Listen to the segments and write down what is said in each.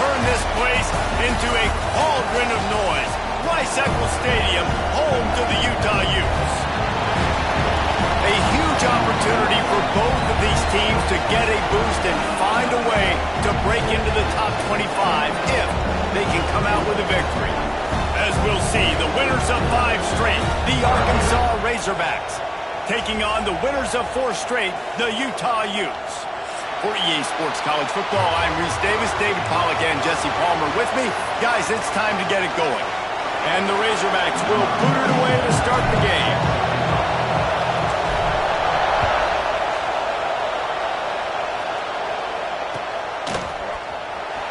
turn this place into a cauldron of noise. Rice-Eccles Stadium, home to the Utah Utes. A huge opportunity for both of these teams to get a boost and find a way to break into the top 25 if they can come out with a victory. As we'll see, the winners of 5 straight, the Arkansas Razorbacks, taking on the winners of 4 straight, the Utah Utes. For EA Sports College Football, I'm Reese Davis, David Pollack, and Jesse Palmer with me. Guys, it's time to get it going. And the Razorbacks will boot it away to start the game.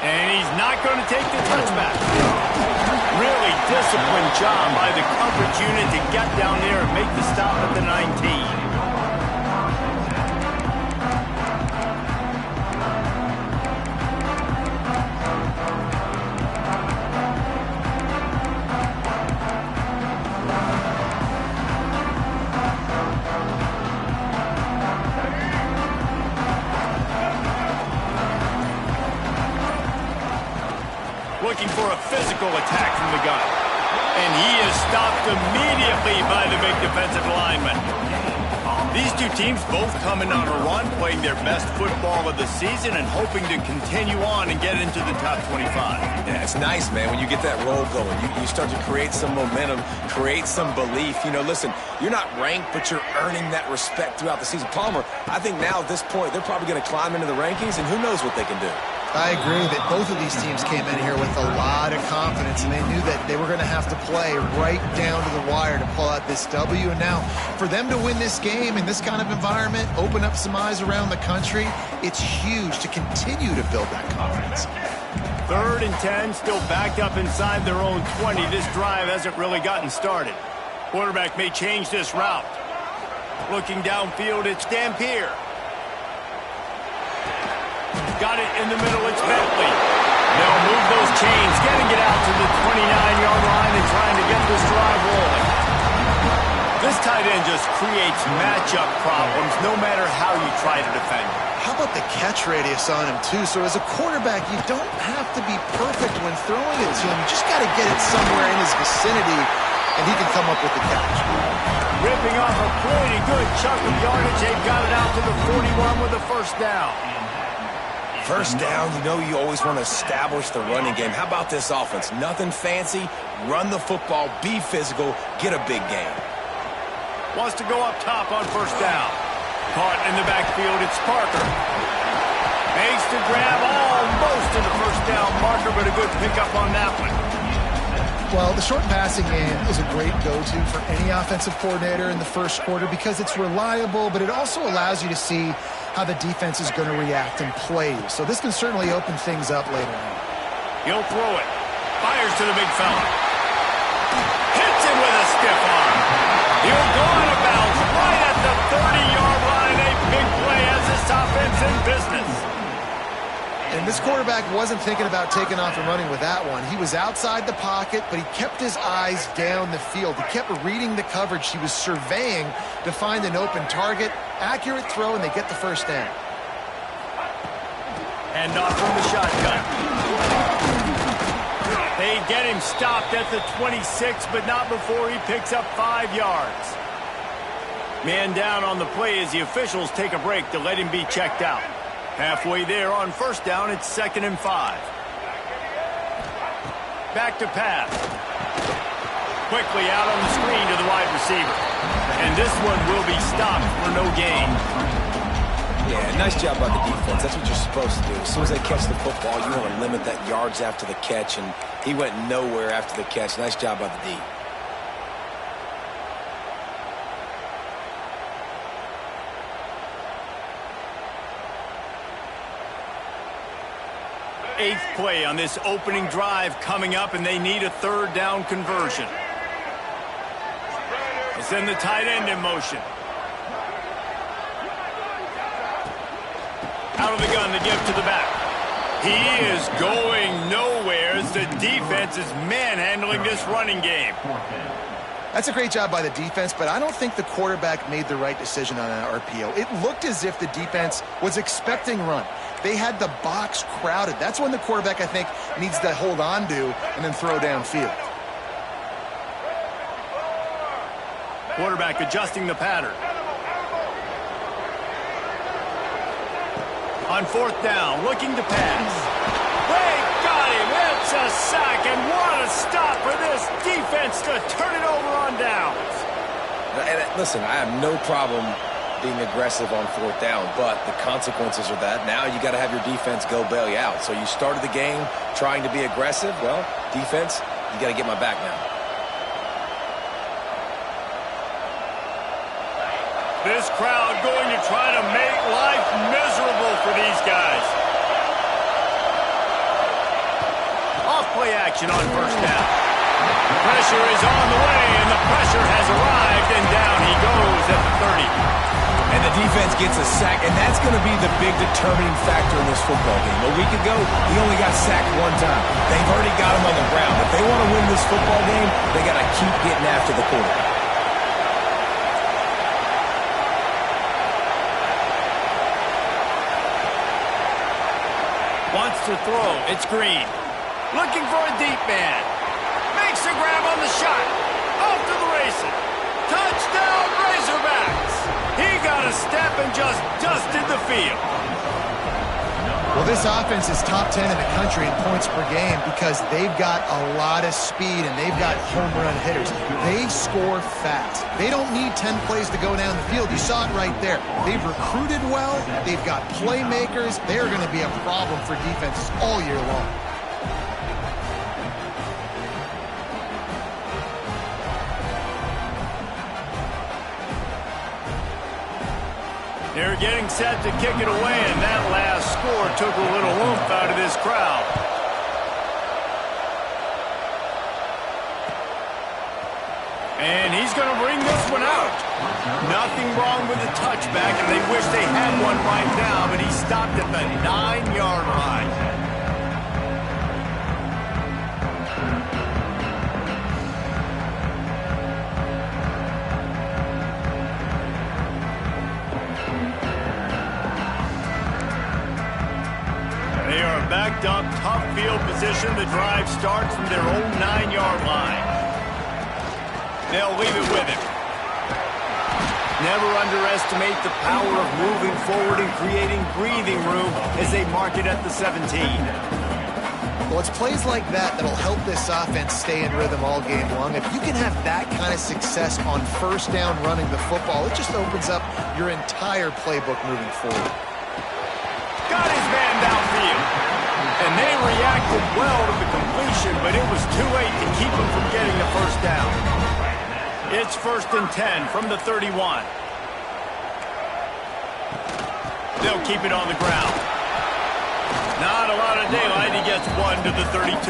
And he's not going to take the touchback. Really disciplined job by the coverage unit to get down there and make the stop at the 19. Looking for a physical attack from the gun. And he is stopped immediately by the big defensive lineman. These two teams both coming on a run, playing their best football of the season and hoping to continue on and get into the top 25. Yeah, it's nice, man, when you get that roll going. You start to create some momentum, create some belief. You know, listen, you're not ranked, but you're earning that respect throughout the season. Palmer, I think now at this point, they're probably going to climb into the rankings, and who knows what they can do. I agree that both of these teams came in here with a lot of confidence, and they knew that they were going to have to play right down to the wire to pull out this W. And now, for them to win this game in this kind of environment, open up some eyes around the country, it's huge to continue to build that confidence. 3rd and 10, still backed up inside their own 20. This drive hasn't really gotten started. Quarterback may change this route. Looking downfield, it's Dampier. Got it in the middle, it's Bentley. They'll move those chains, getting it out to the 29-yard line and trying to get this drive rolling. This tight end just creates matchup problems no matter how you try to defend him. How about the catch radius on him, too? So as a quarterback, you don't have to be perfect when throwing it to him. You just got to get it somewhere in his vicinity, and he can come up with the catch. Ripping off a pretty good chunk of yardage. They've got it out to the 41 with a first down. First down, you know you always want to establish the running game. How about this offense? Nothing fancy. Run the football, be physical, get a big game. Wants to go up top on first down. Caught in the backfield, it's Parker. Makes the grab almost to the first down marker, but a good pickup on that one. Well, the short passing game is a great go-to for any offensive coordinator in the first quarter because it's reliable, but it also allows you to see how the defense is going to react and play. So this can certainly open things up later on. He'll throw it. Fires to the big fella. Hits him with a stiff arm. He'll go out of bounds right at the 30-yard line. A big play as this offense in business. And this quarterback wasn't thinking about taking off and running with that one. He was outside the pocket, but he kept his eyes down the field. He kept reading the coverage. He was surveying to find an open target. Accurate throw, and they get the first down. And off from the shotgun. They get him stopped at the 26, but not before he picks up 5 yards. Man down on the play as the officials take a break to let him be checked out. Halfway there on first down, it's 2nd and 5. Back to pass. Quickly out on the screen to the wide receiver. And this one will be stopped for no gain. Yeah, nice job by the defense. That's what you're supposed to do. As soon as they catch the football, you want to limit that yards after the catch, and he went nowhere after the catch. Nice job by the D. Eighth play on this opening drive coming up, and they need a 3rd down conversion. They send the tight end in motion. Out of the gun, the give to the back. He is going nowhere as the defense is manhandling this running game. That's a great job by the defense, but I don't think the quarterback made the right decision on an RPO. It looked as if the defense was expecting run. they had the box crowded. That's when the quarterback, I think, needs to hold on to and then throw downfield. Quarterback adjusting the pattern. On fourth down, looking to pass. They got him. It's a sack, and what a stop for this defense to turn it over on downs. And listen, I have no problem being aggressive on fourth down, but the consequences are that now you got to have your defense go bail you out. So you started the game trying to be aggressive. Well, defense, you got to get my back now. This crowd going to try to make life miserable for these guys. Off play action on first down. Pressure is on the way, and the pressure has arrived, and down he goes at the 30. And the defense gets a sack, and that's going to be the big determining factor in this football game. A week ago, he only got sacked one time. They've already got him on the ground. If they want to win this football game, they got to keep getting after the quarterback. Wants to throw. It's Green. Looking for a deep man. Makes a grab on the shot. Off to the races. Touchdown, Razorbacks. He got a step and just dusted the field. Well, this offense is top 10 in the country in points per game because they've got a lot of speed and they've got home run hitters. They score fast. They don't need 10 plays to go down the field. You saw it right there. They've recruited well. They've got playmakers. They're going to be a problem for defenses all year long. They're getting set to kick it away, and that last score took a little oomph out of this crowd. And he's going to bring this one out. Nothing wrong with the touchback, and they wish they had one right now, but he stopped at the 9-yard line. They are backed up, tough field position. The drive starts from their own 9-yard line. They'll leave it with him. Never underestimate the power of moving forward and creating breathing room as they mark it at the 17. Well, it's plays like that that'll help this offense stay in rhythm all game long. If you can have that kind of success on first down running the football, it just opens up your entire playbook moving forward. Got his man downfield. And they reacted well to the completion, but it was too late to keep him from getting the first down. It's 1st and 10 from the 31. They'll keep it on the ground. Not a lot of daylight. He gets one to the 32.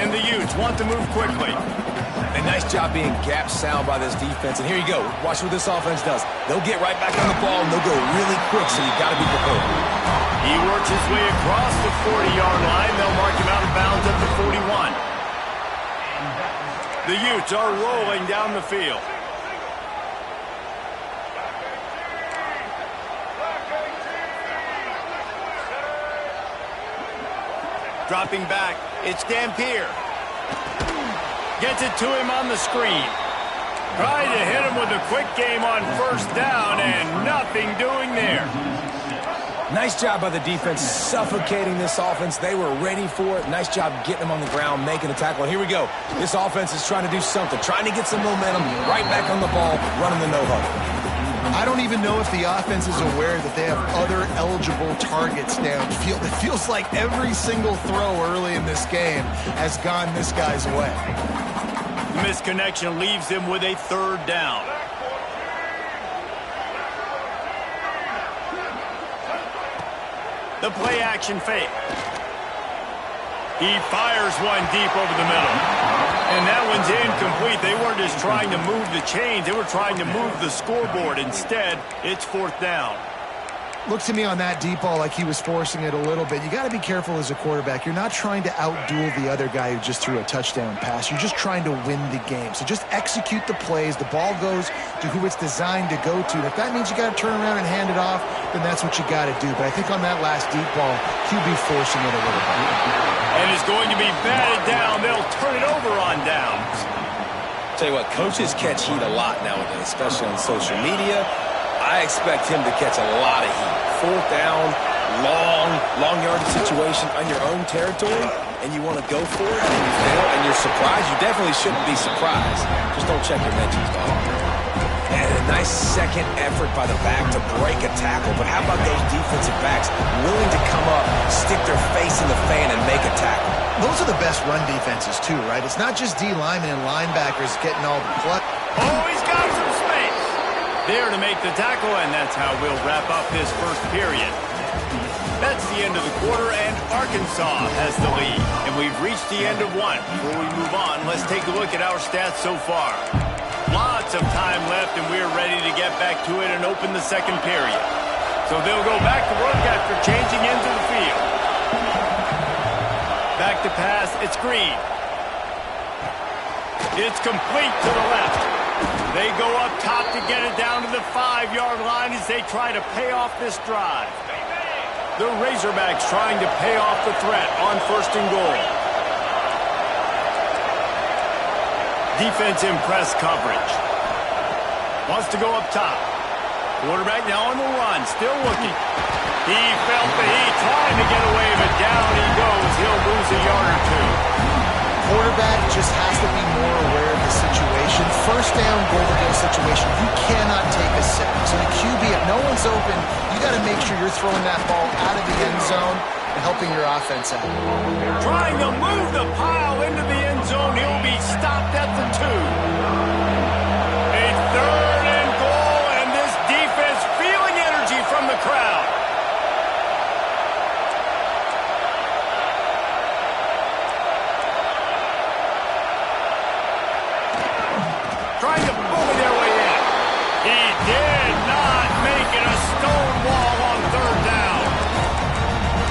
And the Utes want to move quickly. A nice job being gap sound by this defense. And here you go. Watch what this offense does. They'll get right back on the ball, and they'll go really quick, so you got to be prepared. He works his way across the 40-yard line. They'll mark him out of bounds at the 41. The Utes are rolling down the field. Dropping back, it's Dampier. Gets it to him on the screen. Trying to hit him with a quick game on first down, and nothing doing there. Nice job by the defense suffocating this offense. They were ready for it. Nice job getting them on the ground, making a tackle. And here we go. This offense is trying to do something, trying to get some momentum, right back on the ball, running the no-huddle. I don't even know if the offense is aware that they have other eligible targets downfield. It feels like every single throw early in this game has gone this guy's way. Misconnection leaves him with a 3rd down. The play action fake. He fires one deep over the middle. And that one's incomplete. They weren't just trying to move the chains. They were trying to move the scoreboard. Instead, it's 4th down. Looked to me on that deep ball like he was forcing it a little bit. You got to be careful as a quarterback. You're not trying to outduel the other guy who just threw a touchdown pass. You're just trying to win the game. So just execute the plays. The ball goes to who it's designed to go to. And if that means you got to turn around and hand it off, then that's what you got to do. But I think on that last deep ball, QB forcing it a little bit. And it's going to be batted down. They'll turn it over on downs. Tell you what, coaches catch heat a lot nowadays, especially on social media. I expect him to catch a lot of heat. Fourth down, long yardage situation on your own territory, and you want to go for it, and you fail, and you're surprised. You definitely shouldn't be surprised. Just don't check your mentions, dog. And a nice second effort by the back to break a tackle. But how about those defensive backs willing to come up, stick their face in the fan, and make a tackle? Those are the best run defenses, too, right? It's not just D linemen and linebackers getting all the play. Oh, he's got some space. There to make the tackle, and that's how we'll wrap up this first period. That's the end of the quarter, and Arkansas has the lead. And we've reached the end of one. Before we move on, let's take a look at our stats so far. Lots of time left, and we're ready to get back to it and open the second period. So they'll go back to work after changing into the field. Back to pass, it's Green. It's complete to the left. They go up top to get it down to the 5-yard line as they try to pay off this drive. The Razorbacks trying to pay off the threat on 1st and goal. Defense in press coverage. Wants to go up top. Quarterback now on the run, still looking. He felt the heat, trying to get away, but down he goes. He'll lose a yard or two. Quarterback just has to be more aware of the situation. First down, goal-to-go situation. You cannot take a sack. So the QB, if no one's open, you got to make sure you're throwing that ball out of the end zone and helping your offense out. Trying to move the pile into the end zone. He'll be stopped at the 2. A 3rd and goal, and this defense feeling energy from the crowd. Trying to bully their way in. He did not make it. A stone wall on 3rd down.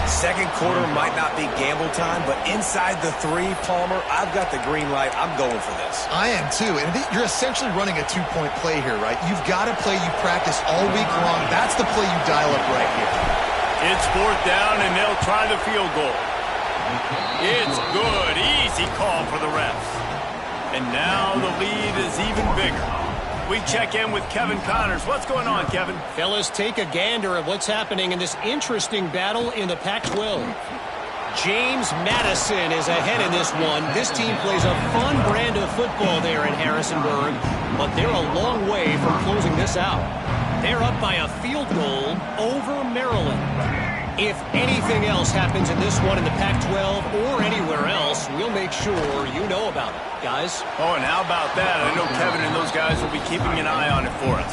Second quarter might not be gamble time, but inside the 3, Palmer, I've got the green light. I'm going for this. I am too, and you're essentially running a 2-point play here, right? You've got a play you practice all week long. That's the play you dial up right here. It's 4th down, and they'll try the field goal. It's good. Easy call for the refs. And now the lead is even bigger. We check in with Kevin Connors. What's going on, Kevin? Fellas, take a gander at what's happening in this interesting battle in the Pac-12. James Madison is ahead in this one. This team plays a fun brand of football there in Harrisonburg, but they're a long way from closing this out. They're up by a field goal over Maryland. If anything else happens in this one in the Pac-12 or anywhere else, we'll make sure you know about it, guys. Oh, and how about that? I know Kevin and those guys will be keeping an eye on it for us.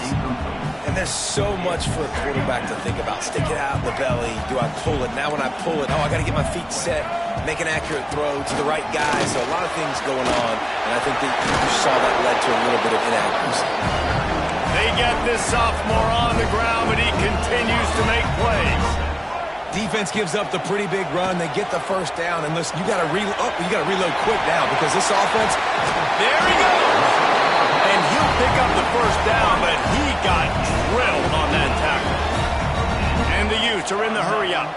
And there's so much for a quarterback to think about. Stick it out in the belly. Do I pull it? Now when I pull it, I got to get my feet set, make an accurate throw to the right guy. So a lot of things going on, and I think that you saw that led to a little bit of inaccuracy. They get this sophomore on the ground, but he continues to make plays. Defense gives up the pretty big run. They get the first down. And listen, you got to reload quick now because this offense. There he goes. And he'll pick up the first down, but he got drilled on that tackle. And the Utes are in the hurry up.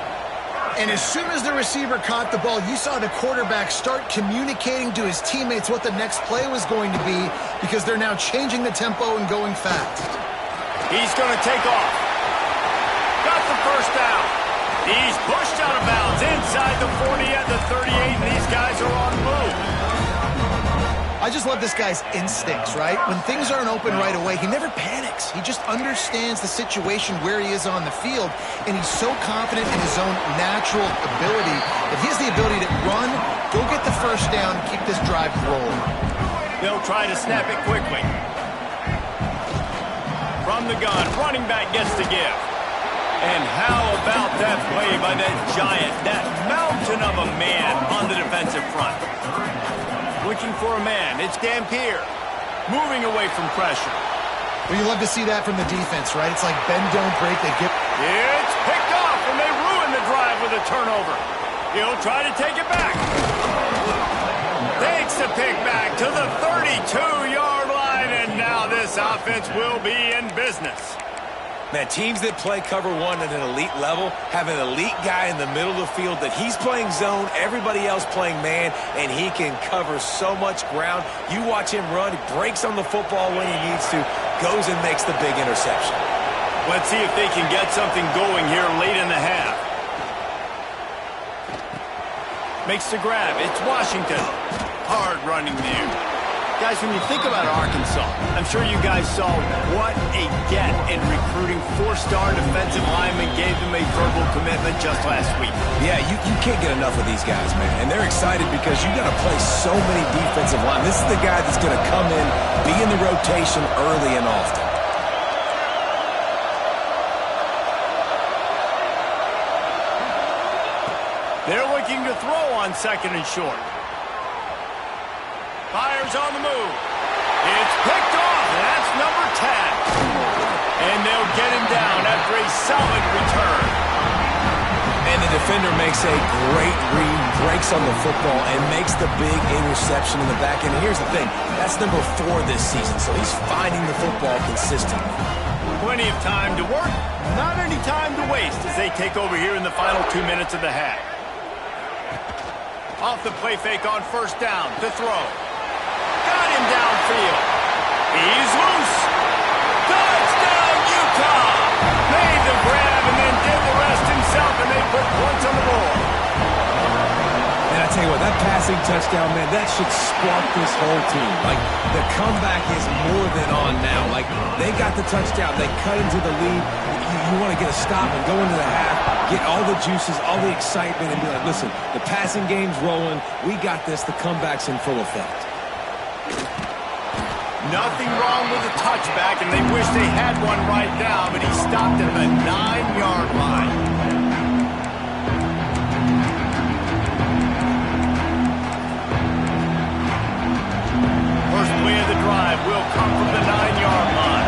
And as soon as the receiver caught the ball, you saw the quarterback start communicating to his teammates what the next play was going to be because they're now changing the tempo and going fast. He's going to take off. Got the first down. He's pushed out of bounds inside the 40 at the 38, and these guys are on the move. I just love this guy's instincts, right? When things aren't open right away, he never panics. He just understands the situation where he is on the field, and he's so confident in his own natural ability. If he has the ability to run, go get the first down, keep this drive rolling. They'll try to snap it quickly. From the gun, running back gets the give. And how about that play by that giant, that mountain of a man on the defensive front? Looking for a man, it's Dampier. Moving away from pressure. Well, you love to see that from the defense, right? It's like bend, don't break. They get It's picked off, and they ruin the drive with a turnover. He'll try to take it back. Takes the pick back to the 32-yard line, and now this offense will be in business. Man, teams that play cover one at an elite level have an elite guy in the middle of the field that he's playing zone, everybody else playing man, and he can cover so much ground. You watch him run, he breaks on the football when he needs to, goes and makes the big interception. Let's see if they can get something going here late in the half. Makes the grab. It's Washington. Hard running there. Guys, when you think about Arkansas, I'm sure you guys saw what a get in recruiting. 4-star defensive linemen gave them a verbal commitment just last week. Yeah, you can't get enough of these guys, man. And they're excited because you got to play so many defensive linemen. This is the guy that's going to come in, be in the rotation early and often. They're looking to throw on 2nd and short. Fires on the move. It's picked off, and that's number 10. And they'll get him down after a solid return. And the defender makes a great read, breaks on the football, and makes the big interception in the back end. And here's the thing, that's number 4 this season, so he's finding the football consistently. Plenty of time to work, not any time to waste as they take over here in the final 2 minutes of the half. Off the play fake on 1st down to throw. Got him downfield. He's loose. Touchdown, Utah. Made the grab and then did the rest himself, and they put points on the board. And I tell you what, that passing touchdown, man, that should spark this whole team. Like, the comeback is more than on now. Like, they got the touchdown. They cut into the lead. You want to get a stop and go into the half, get all the juices, all the excitement, and be like, listen, the passing game's rolling. We got this. The comeback's in full effect. Nothing wrong with the touchback, and they wish they had one right now, but he stopped at the 9-yard line. First play of the drive will come from the 9-yard line.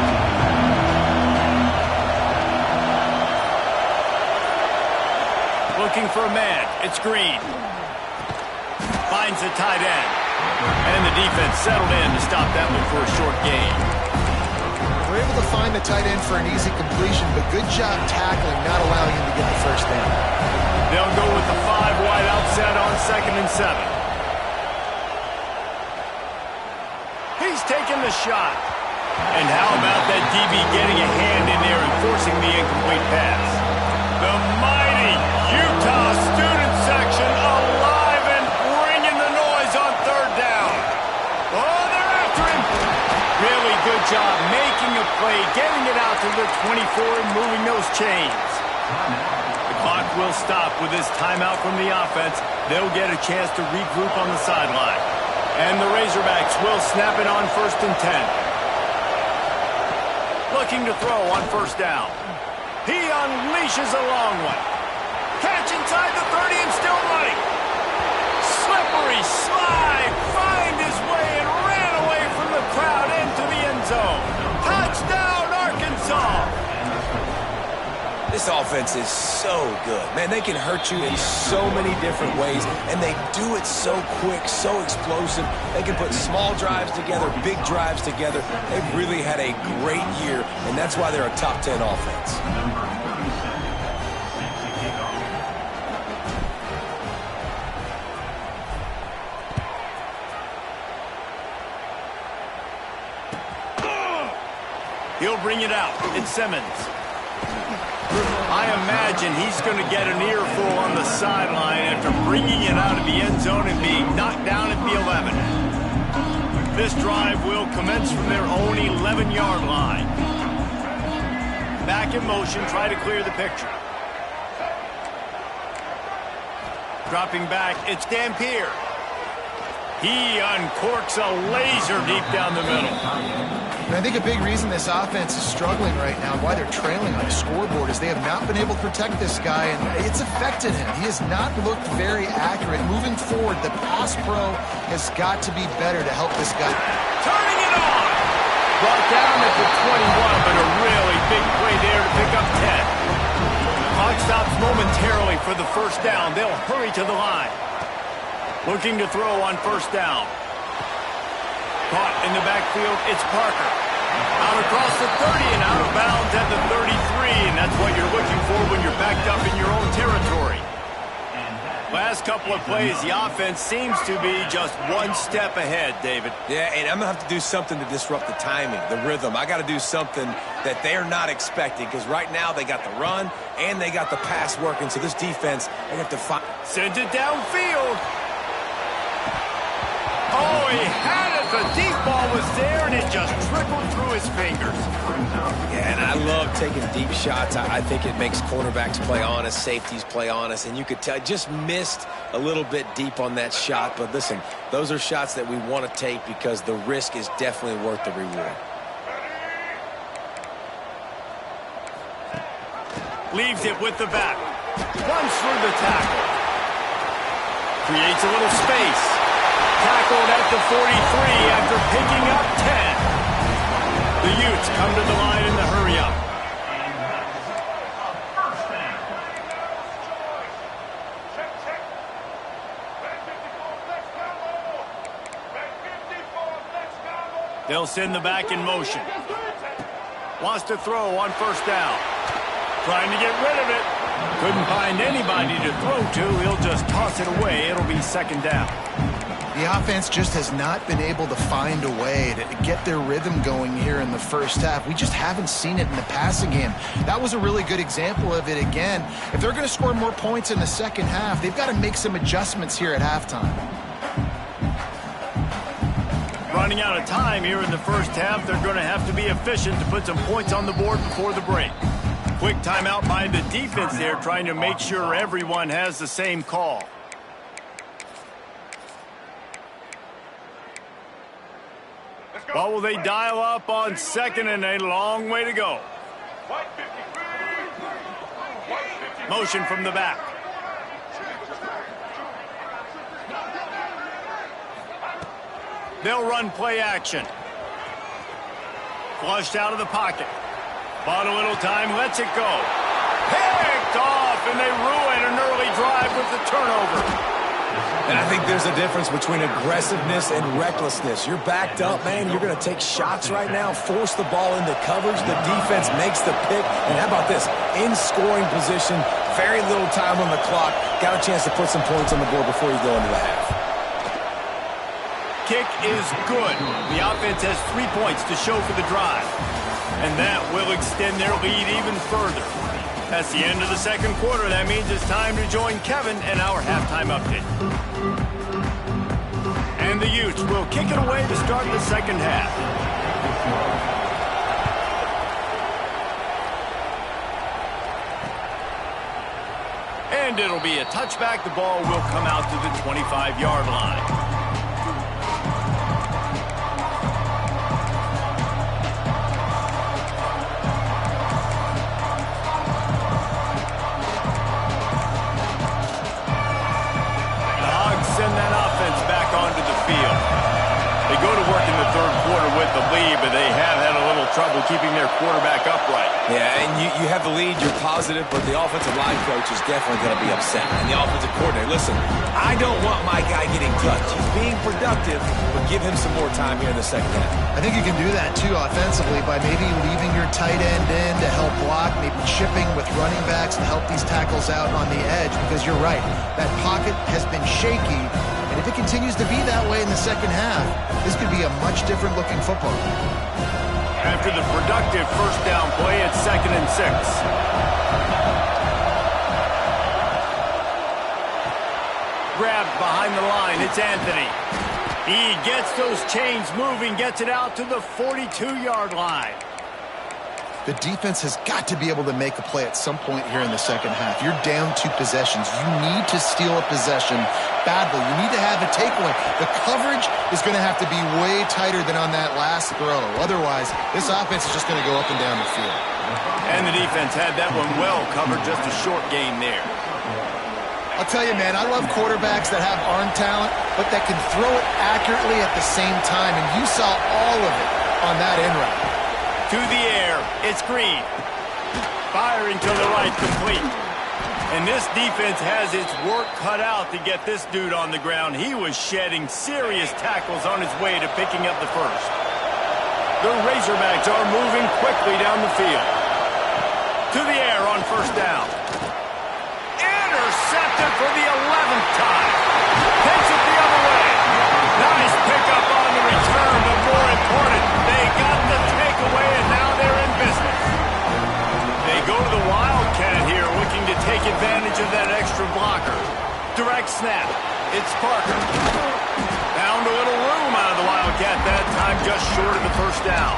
Looking for a man. It's Green. Finds the tight end. And the defense settled in to stop that one for a short gain. We're able to find the tight end for an easy completion, but good job tackling, not allowing him to get the 1st down. They'll go with the 5-wide outset on 2nd and 7. He's taking the shot. And how about that DB getting a hand in there and forcing the incomplete pass? The mighty Utah student section alive and bringing the noise on 3rd down. Oh, they're after him. Really good job making a play, getting it out to the 24 and moving those chains. The clock will stop with this timeout from the offense. They'll get a chance to regroup on the sideline. And the Razorbacks will snap it on 1st and 10. Looking to throw on 1st down. He unleashes a long one. Catch inside the 30 and still running. Slippery slide. Find his way and ran away from the crowd into the end zone. Touchdown, Arkansas. This offense is so good. Man, they can hurt you in so many different ways, and they do it so quick, so explosive. They can put small drives together, big drives together. They've really had a great year, and that's why they're a top 10 offense. He'll bring it out. It's Simmons. I imagine he's going to get an earful on the sideline after bringing it out of the end zone and being knocked down at the 11. This drive will commence from their own 11-yard line. Back in motion, try to clear the picture. Dropping back, it's Dampier. He uncorks a laser deep down the middle. And I think a big reason this offense is struggling right now and why they're trailing on the scoreboard is they have not been able to protect this guy, and it's affected him. He has not looked very accurate. Moving forward, the pass pro has got to be better to help this guy. Turning it on! Brought down at the 21, but a really big play there to pick up 10. clock stops momentarily for the first down. They'll hurry to the line. Looking to throw on first down. Caught in the backfield, it's Parker. Out across the 30 and out of bounds at the 33, and that's what you're looking for when you're backed up in your own territory. Last couple of plays, the offense seems to be just one step ahead, David. Yeah, and I'm going to have to do something to disrupt the timing, the rhythm. I got to do something that they're not expecting, because right now they got the run and they got the pass working, so this defense, they have to find... Sends it downfield. Oh, he had it. The deep ball was there, and it just trickled through his fingers. Yeah, and I love taking deep shots. I think it makes quarterbacks play honest, safeties play honest, and you could tell just missed a little bit deep on that shot. But listen, those are shots that we want to take because the risk is definitely worth the reward. Leaves it with the back. Runs through the tackle. Creates a little space. Tackled at the 43 after picking up 10. The Utes come to the line in the hurry-up. They'll send the back in motion. Wants to throw on first down. Trying to get rid of it. Couldn't find anybody to throw to. He'll just toss it away. It'll be second down. The offense just has not been able to find a way to get their rhythm going here in the first half. We just haven't seen it in the passing game. That was a really good example of it again. If they're going to score more points in the second half, they've got to make some adjustments here at halftime. Running out of time here in the first half, they're going to have to be efficient to put some points on the board before the break. Quick timeout by the defense there, trying to make sure everyone has the same call. What will they dial up on second, and a long way to go? Motion from the back. They'll run play action. Flushed out of the pocket. Bought a little time, lets it go. Picked off, and they ruin an early drive with the turnover. And I think there's a difference between aggressiveness and recklessness. You're backed up, man. You're going to take shots right now, force the ball into coverage. The defense makes the pick. And how about this? In scoring position, very little time on the clock. Got a chance to put some points on the board before you go into the half. Kick is good. The offense has 3 points to show for the drive. And that will extend their lead even further. That's the end of the second quarter. That means it's time to join Kevin and our halftime update. And the Utes will kick it away to start the second half. And it'll be a touchback. The ball will come out to the 25-yard line. Send that offense back onto the field. They go to work in the third quarter with the lead, but they have had a little trouble keeping their quarterback upright. Yeah, and you have the lead, you're positive, but the offensive line coach is definitely going to be upset. And the offensive coordinator, listen, I don't want my guy getting touched. He's being productive, but give him some more time here in the second half. I think you can do that, too, offensively, by maybe leaving your tight end in to help block, maybe chipping with running backs to help these tackles out on the edge, because you're right, that pocket has been shaky, and if it continues to be that way in the second half, this could be a much different-looking football. After the productive first down play, it's 2nd and 6. Grabbed behind the line, it's Anthony. He gets those chains moving, gets it out to the 42-yard line. The defense has got to be able to make a play at some point here in the second half. You're down 2 possessions. You need to steal a possession badly. You need to have a takeaway. The coverage is going to have to be way tighter than on that last throw. Otherwise, this offense is just going to go up and down the field. And the defense had that one well covered, just a short gain there. I'll tell you, man, I love quarterbacks that have arm talent, but that can throw it accurately at the same time, and you saw all of it on that end route. To the air, it's Green. Firing to the right, complete. And this defense has its work cut out to get this dude on the ground. He was shedding serious tackles on his way to picking up the first. The Razorbacks are moving quickly down the field. To the air on first down. Intercepted for the 11th time. Takes it the other way. Nice pickup on the return, but more important, they got the takeaway, and now they're in business. They go to the Wildcat here, looking to take advantage of that extra blocker. Direct snap. It's Parker. Found a little room out of the Wildcat that time, just short of the first down.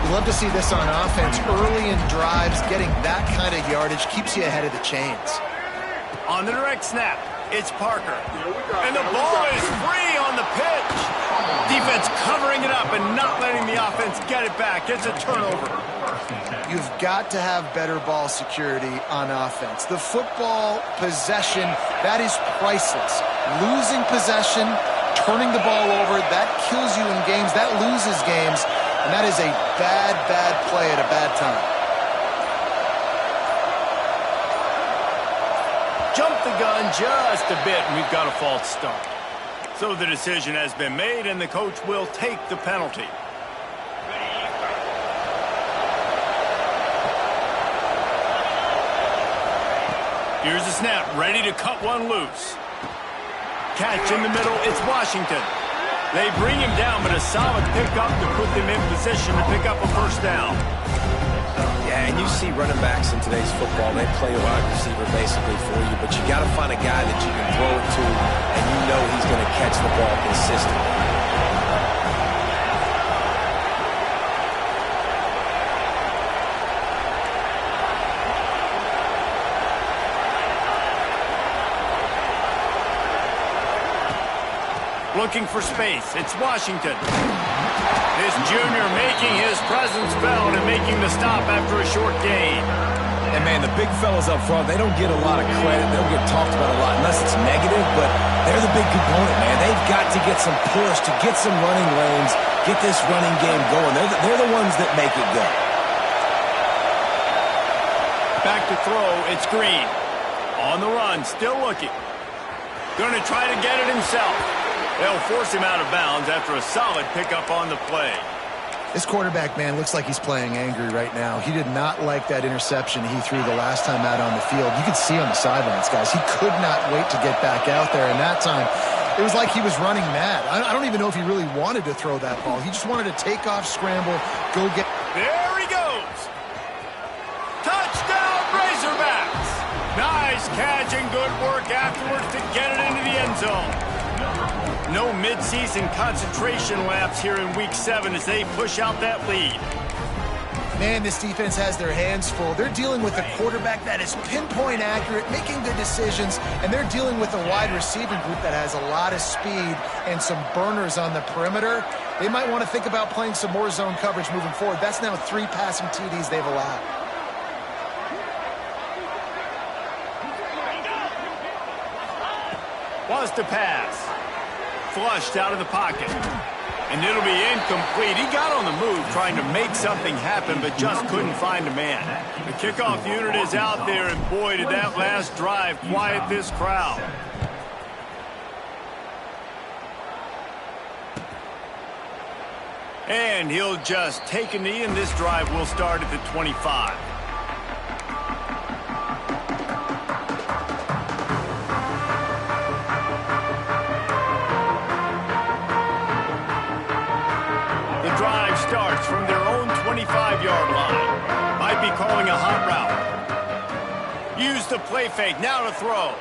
You love to see this on offense. Early in drives, getting that kind of yardage keeps you ahead of the chains. On the direct snap, it's Parker. And the ball is free on the pitch. Defense covering it up and not letting the offense get it back. It's a turnover. You've got to have better ball security on offense. The football possession, that is priceless. Losing possession, turning the ball over, that kills you in games. That loses games. And that is a bad, bad play at a bad time. Jump the gun just a bit, and we've got a false start. So the decision has been made, and the coach will take the penalty. Here's the snap, ready to cut one loose. Catch in the middle, it's Washington. They bring him down, but a solid pickup to put them in position to pick up a first down. Yeah, and you see running backs in today's football, they play a wide receiver basically for you, but you got to find a guy that you can throw it to, and you know he's going to catch the ball consistently. Looking for space. It's Washington. This junior making his presence felt and making the stop after a short gain. And, man, the big fellas up front, they don't get a lot of credit. They don't get talked about a lot unless it's negative, but they're the big component, man. They've got to get some push, to get some running lanes, get this running game going. They're the ones that make it go. Back to throw. It's Green. On the run, still looking. Going to try to get it himself. They'll force him out of bounds after a solid pickup on the play. This quarterback, man, looks like he's playing angry right now. He did not like that interception he threw the last time out on the field. You could see on the sidelines, guys. He could not wait to get back out there, and that time it was like he was running mad. I don't even know if he really wanted to throw that ball. He just wanted to take off, scramble, go get... There he goes! Touchdown, Razorbacks! Nice catch and good work afterwards to get it into the end zone. No mid-season concentration laps here in Week 7 as they push out that lead. Man, this defense has their hands full. They're dealing with a quarterback that is pinpoint accurate, making good decisions, and they're dealing with a wide receiver group that has a lot of speed and some burners on the perimeter. They might want to think about playing some more zone coverage moving forward. That's now 3 passing TDs they've allowed. Was to pass. Flushed out of the pocket. And it'll be incomplete. He got on the move trying to make something happen, but just couldn't find a man. The kickoff unit is out there, and boy, did that last drive quiet this crowd. And he'll just take a knee, and this drive will start at the 25. Starts from their own 25-yard line. Might be calling a hot route. Use the play fake. Now to throw.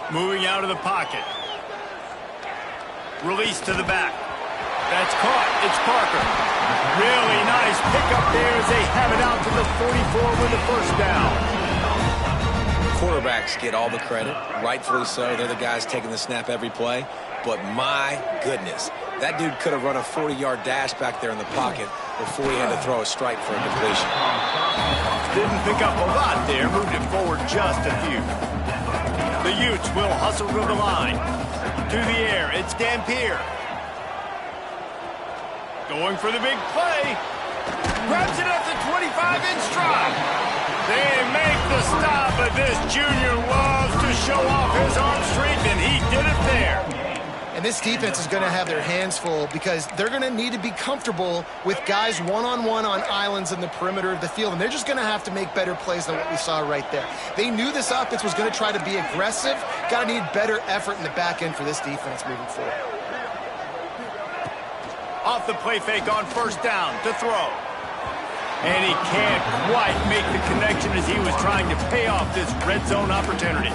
Moving out of the pocket. Release to the back. That's caught. It's Parker. Really nice pickup there as they have it out to the 44 with the first down. Quarterbacks get all the credit, rightfully so. They're the guys taking the snap every play. But my goodness, that dude could have run a 40-yard dash back there in the pocket before he had to throw a strike for a completion. Didn't pick up a lot there, moved it forward just a few. The Utes will hustle to the line. To the air, it's Dampier. Going for the big play. Grabs it at the 25 in stride. They make the stop, but this junior loves to show off his arm strength, and he did it there. And this defense is going to have their hands full because they're going to need to be comfortable with guys one-on-one on islands in the perimeter of the field, and they're just going to have to make better plays than what we saw right there. They knew this offense was going to try to be aggressive. Got to need better effort in the back end for this defense moving forward. Off the play fake on first down to throw. And he can't quite make the connection as he was trying to pay off this red zone opportunity.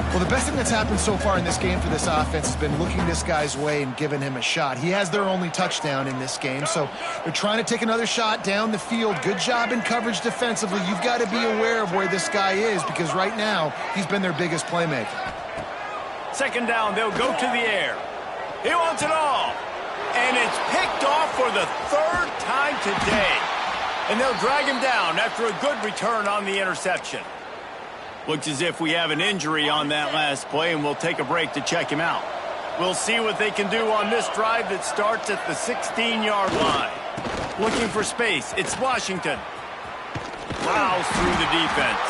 Well, the best thing that's happened so far in this game for this offense has been looking this guy's way and giving him a shot. He has their only touchdown in this game, so they're trying to take another shot down the field. Good job in coverage defensively. You've got to be aware of where this guy is because right now he's been their biggest playmaker. Second down, they'll go to the air. He wants it all. And it's picked off for the third time today. And they'll drag him down after a good return on the interception. Looks as if we have an injury on that last play, and we'll take a break to check him out. We'll see what they can do on this drive that starts at the 16-yard line. Looking for space. It's Washington. Plows through the defense.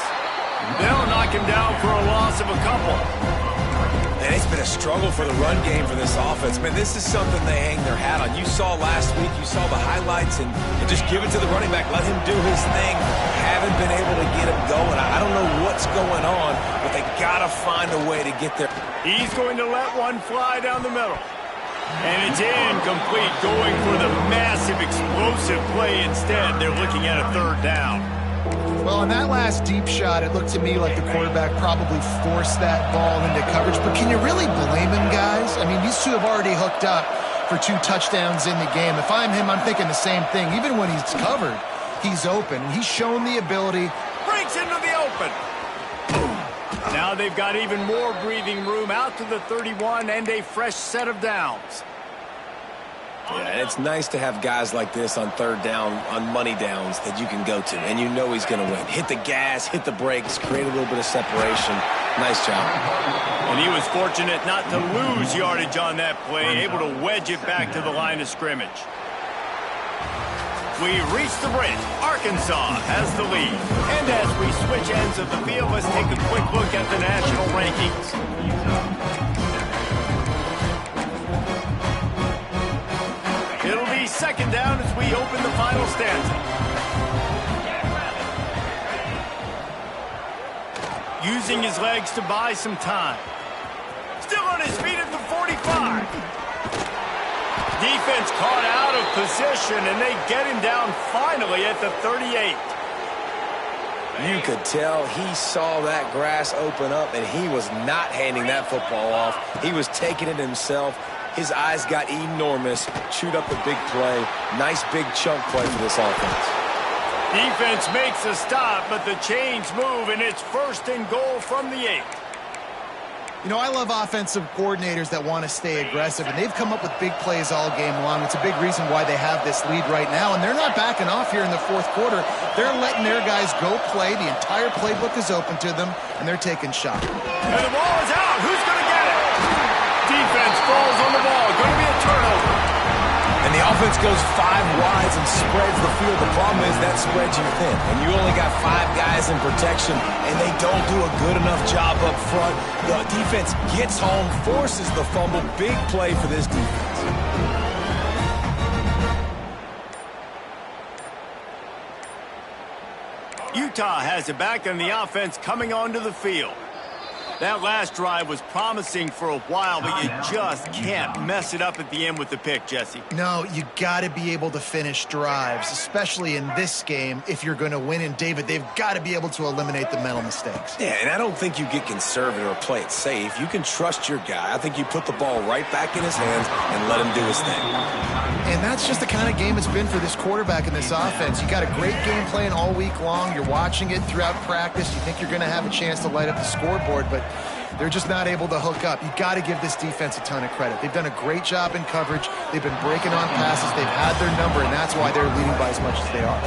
They'll knock him down for a loss of a couple. And it's been a struggle for the run game for this offense. Man, this is something they hang their hat on. You saw last week, you saw the highlights, and just give it to the running back. Let him do his thing. Haven't been able to get him going. I don't know what's going on, but they got to find a way to get there. He's going to let one fly down the middle. And it's incomplete, going for the massive explosive play instead. They're looking at a third down. Well, on that last deep shot, it looked to me like the quarterback probably forced that ball into coverage. But can you really blame him, guys? I mean, these two have already hooked up for 2 touchdowns in the game. If I'm him, I'm thinking the same thing. Even when he's covered, he's open. He's shown the ability. Breaks into the open. Boom. Now they've got even more breathing room out to the 31 and a fresh set of downs. Yeah, it's nice to have guys like this on third down, on money downs that you can go to, and you know he's going to win. Hit the gas, hit the brakes, create a little bit of separation. Nice job. And he was fortunate not to lose yardage on that play, able to wedge it back to the line of scrimmage. We reach the bridge. Arkansas has the lead. And as we switch ends of the field, let's take a quick look at the national rankings. It'll be second down as we open the final stanza. Using his legs to buy some time. Still on his feet at the 45. Defense caught out of position, and they get him down finally at the 38. You could tell he saw that grass open up, and he was not handing that football off. He was taking it himself. His eyes got enormous, chewed up the big play. Nice big chunk play for this offense. Defense makes a stop, but the chains move, and it's first and goal from the 8. You know, I love offensive coordinators that want to stay aggressive, and they've come up with big plays all game long. It's a big reason why they have this lead right now, and they're not backing off here in the fourth quarter. They're letting their guys go play. The entire playbook is open to them, and they're taking shots. And the ball is out. Who's going to get it? Defense falls on the ball. Going to be a turnover. And the offense goes 5 wides and spreads the field. The problem is that spreads you thin. And you only got 5 guys in protection, and they don't do a good enough job up front. The defense gets home, forces the fumble. Big play for this defense. Utah has it back, and the offense coming onto the field. That last drive was promising for a while, but you just can't mess it up at the end with the pick, Jesse. No, you got to be able to finish drives, especially in this game if you're going to win. And, David, they've got to be able to eliminate the mental mistakes. Yeah, and I don't think you get conservative or play it safe. You can trust your guy. I think you put the ball right back in his hands and let him do his thing. And that's just the kind of game it's been for this quarterback in this offense. You got a great game plan all week long. You're watching it throughout practice. You think you're going to have a chance to light up the scoreboard, but they're just not able to hook up. You got to give this defense a ton of credit. They've done a great job in coverage. They've been breaking on passes. They've had their number, and that's why they're leading by as much as they are.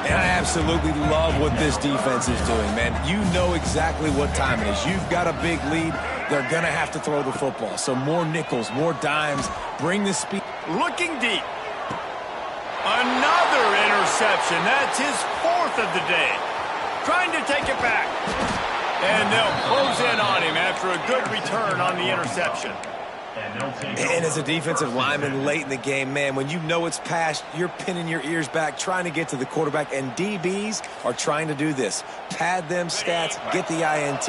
And I absolutely love what this defense is doing, man. You know exactly what time it is. You've got a big lead. They're going to have to throw the football. So more nickels, more dimes. Bring the speed. Looking deep. Another reception. That's his 4th of the day. Trying to take it back. And they'll close in on him after a good return on the interception. And as a defensive lineman late in the game, man, when you know it's past, you're pinning your ears back, trying to get to the quarterback, and DBs are trying to do this. Pad them stats, get the INT.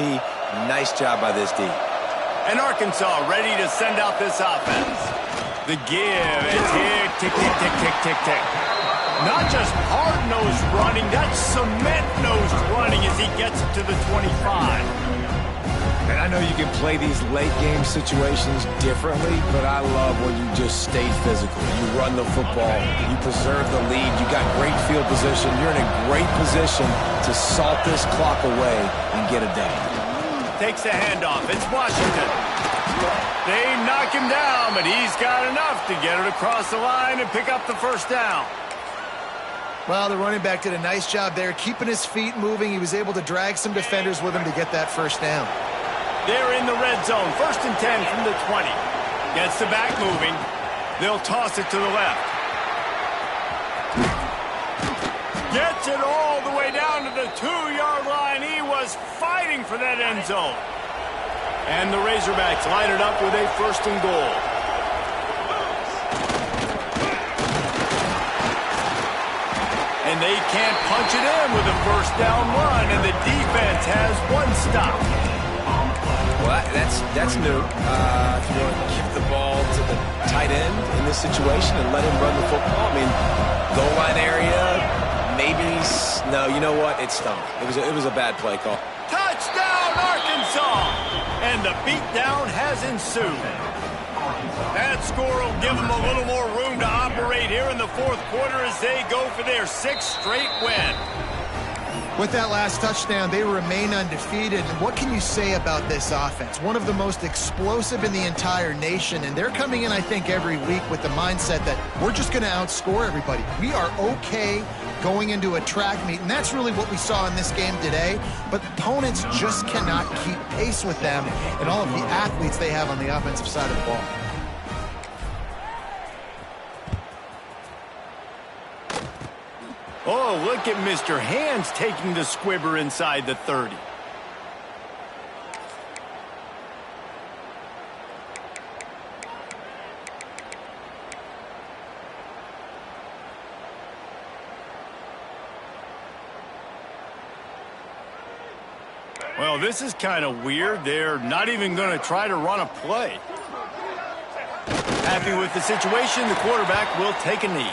Nice job by this D. And Arkansas ready to send out this offense. The give, it's here, tick, tick, tick, tick, tick, tick. Not just hard-nosed running, that's cement-nosed running as he gets it to the 25. And I know you can play these late-game situations differently, but I love when you just stay physical. You run the football, you preserve the lead, you got great field position, you're in a great position to salt this clock away and get it down. Takes the handoff, it's Washington. They knock him down, but he's got enough to get it across the line and pick up the first down. Well, the running back did a nice job there, keeping his feet moving. He was able to drag some defenders with him to get that first down. They're in the red zone, 1st and 10 from the 20. Gets the back moving. They'll toss it to the left. Gets it all the way down to the 2-yard line. He was fighting for that end zone. And the Razorbacks line it up with a 1st and goal. And they can't punch it in with a 1st down run, and the defense has 1 stop. Well, that's new. If you want to give the ball to the tight end in this situation and let him run the football, I mean, goal line area, maybe. No, you know what? It stunk. It was a bad play call. Touchdown, Arkansas! And the beatdown has ensued. That score will give them a little more room to operate here in the 4th quarter as they go for their 6th straight win. With that last touchdown, they remain undefeated. And what can you say about this offense? One of the most explosive in the entire nation, and they're coming in, I think, every week with the mindset that we're just going to outscore everybody. We are okay going into a track meet, and that's really what we saw in this game today. But opponents just cannot keep pace with them and all of the athletes they have on the offensive side of the ball. Oh, look at Mr. Hands taking the squibber inside the 30. Well, this is kind of weird. They're not even going to try to run a play. Happy with the situation, the quarterback will take a knee.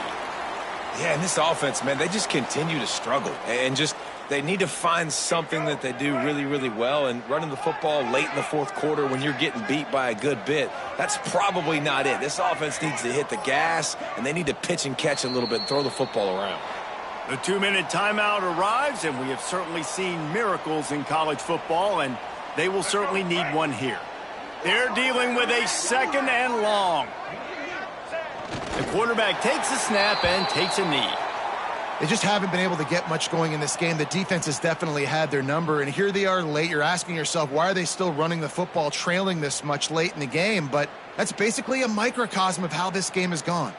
Yeah, and this offense, man, they just continue to struggle. And just, they need to find something that they do really, really well. And running the football late in the 4th quarter when you're getting beat by a good bit, that's probably not it. This offense needs to hit the gas, and they need to pitch and catch a little bit and throw the football around. The 2-minute timeout arrives, and we have certainly seen miracles in college football, and they will certainly need one here. They're dealing with a 2nd and long. The quarterback takes a snap and takes a knee. They just haven't been able to get much going in this game. The defense has definitely had their number, and here they are late. You're asking yourself, why are they still running the football, trailing this much late in the game? But that's basically a microcosm of how this game has gone.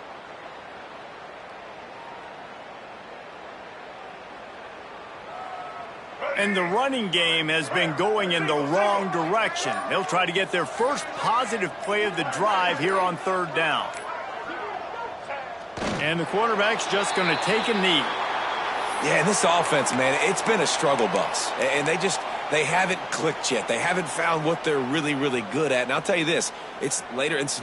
And the running game has been going in the wrong direction. They'll try to get their first positive play of the drive here on 3rd down. And the quarterback's just going to take a knee. Yeah, and this offense, man, it's been a struggle bus. And they haven't clicked yet. They haven't found what they're really, really good at. And I'll tell you this, it's in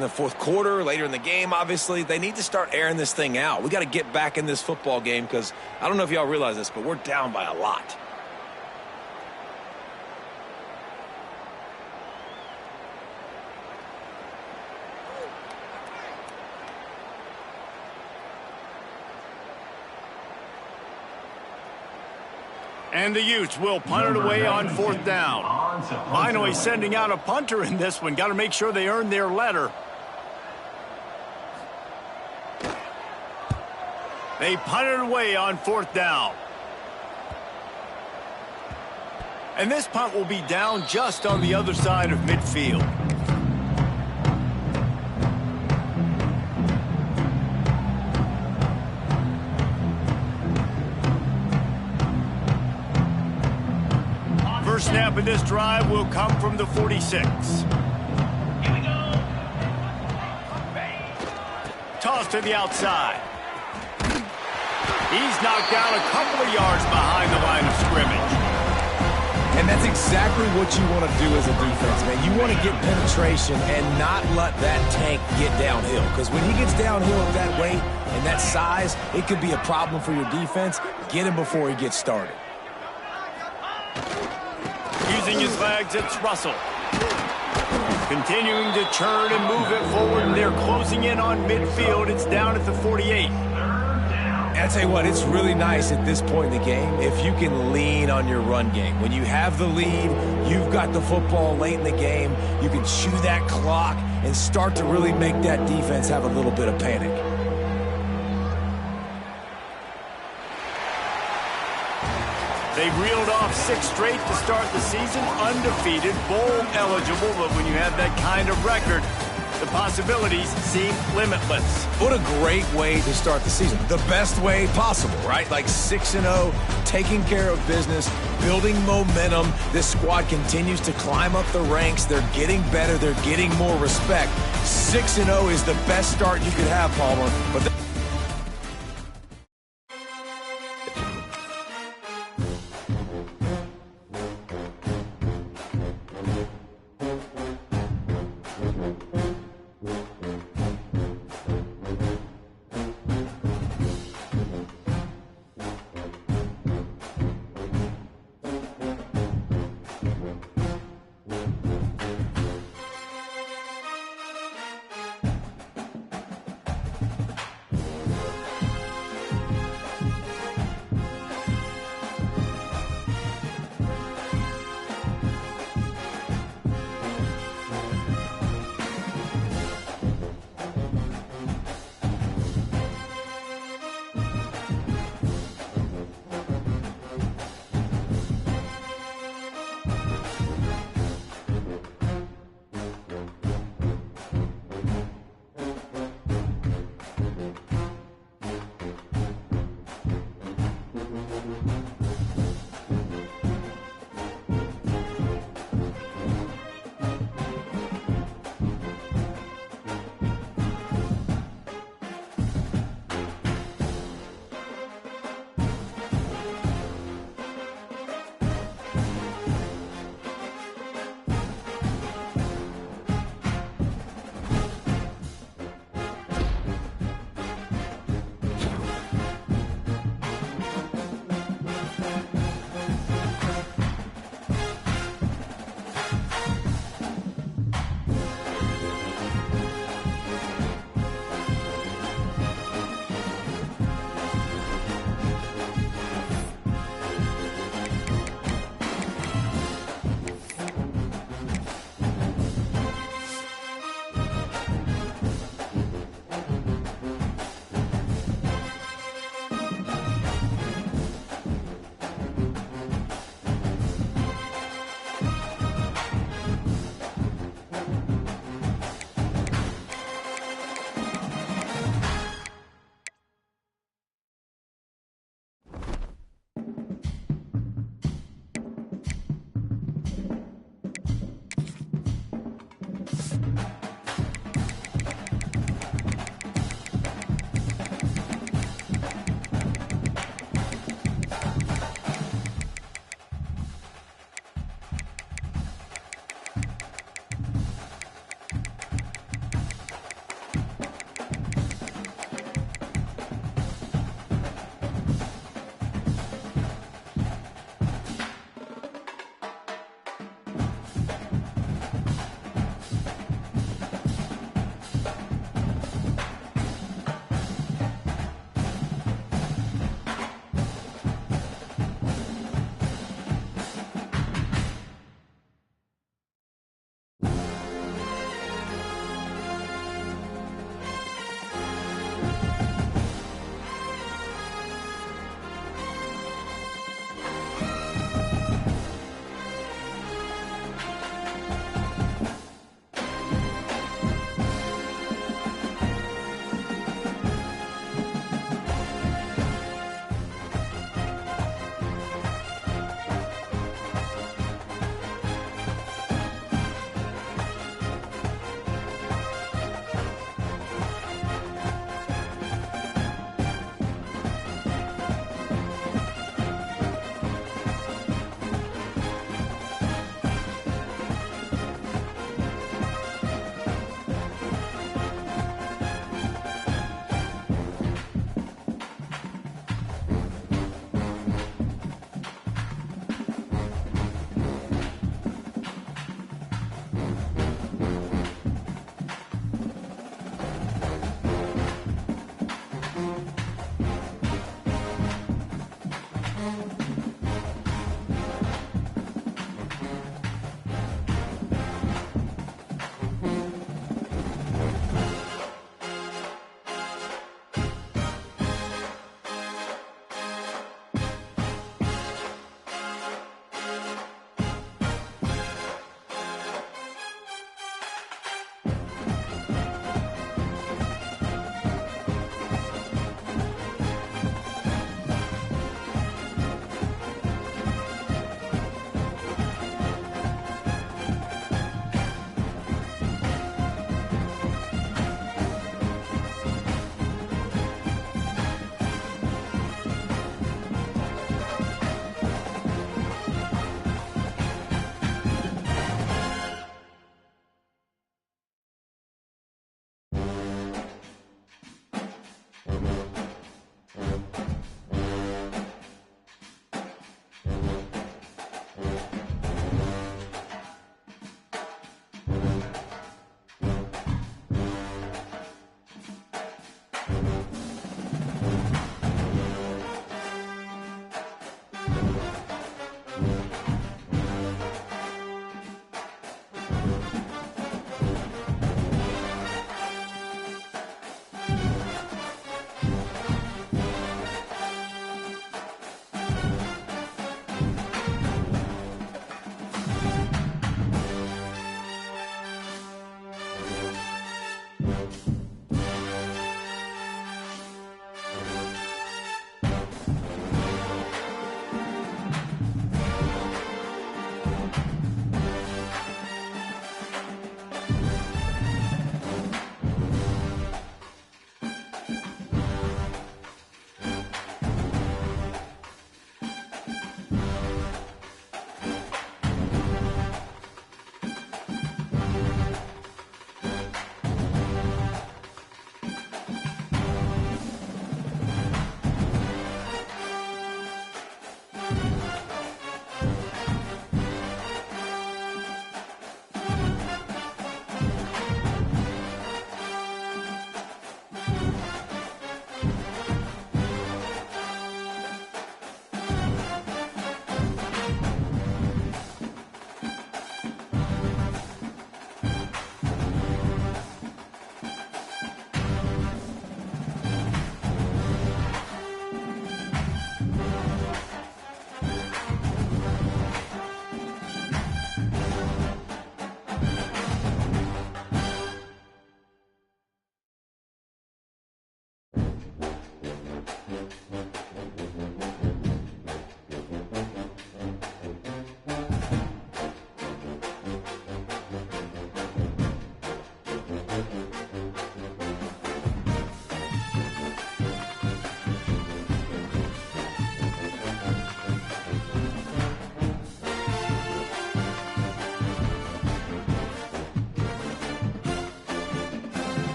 the 4th quarter, later in the game, obviously. They need to start airing this thing out. We got to get back in this football game because I don't know if y'all realize this, but we're down by a lot. And the Utes will punt it away on 4th down. Finally sending out a punter in this one. Got to make sure they earn their letter. They punt it away on 4th down. And this punt will be down just on the other side of midfield. in this drive will come from the 46. Toss to the outside. He's knocked down a couple of yards behind the line of scrimmage. And that's exactly what you want to do as a defense, man. You want to get penetration and not let that tank get downhill. Because when he gets downhill at that weight and that size, it could be a problem for your defense. Get him before he gets started. Using his legs, it's Russell. Continuing to churn and move it forward, and they're closing in on midfield. It's down at the 48. And I tell you what, it's really nice at this point in the game if you can lean on your run game. When you have the lead, you've got the football late in the game, you can chew that clock and start to really make that defense have a little bit of panic. They reeled off 6 straight to start the season, undefeated, bowl eligible, but when you have that kind of record, the possibilities seem limitless. What a great way to start the season. The best way possible, right? Like 6-0, taking care of business, building momentum. This squad continues to climb up the ranks. They're getting better. They're getting more respect. 6-0 is the best start you could have, Palmer. But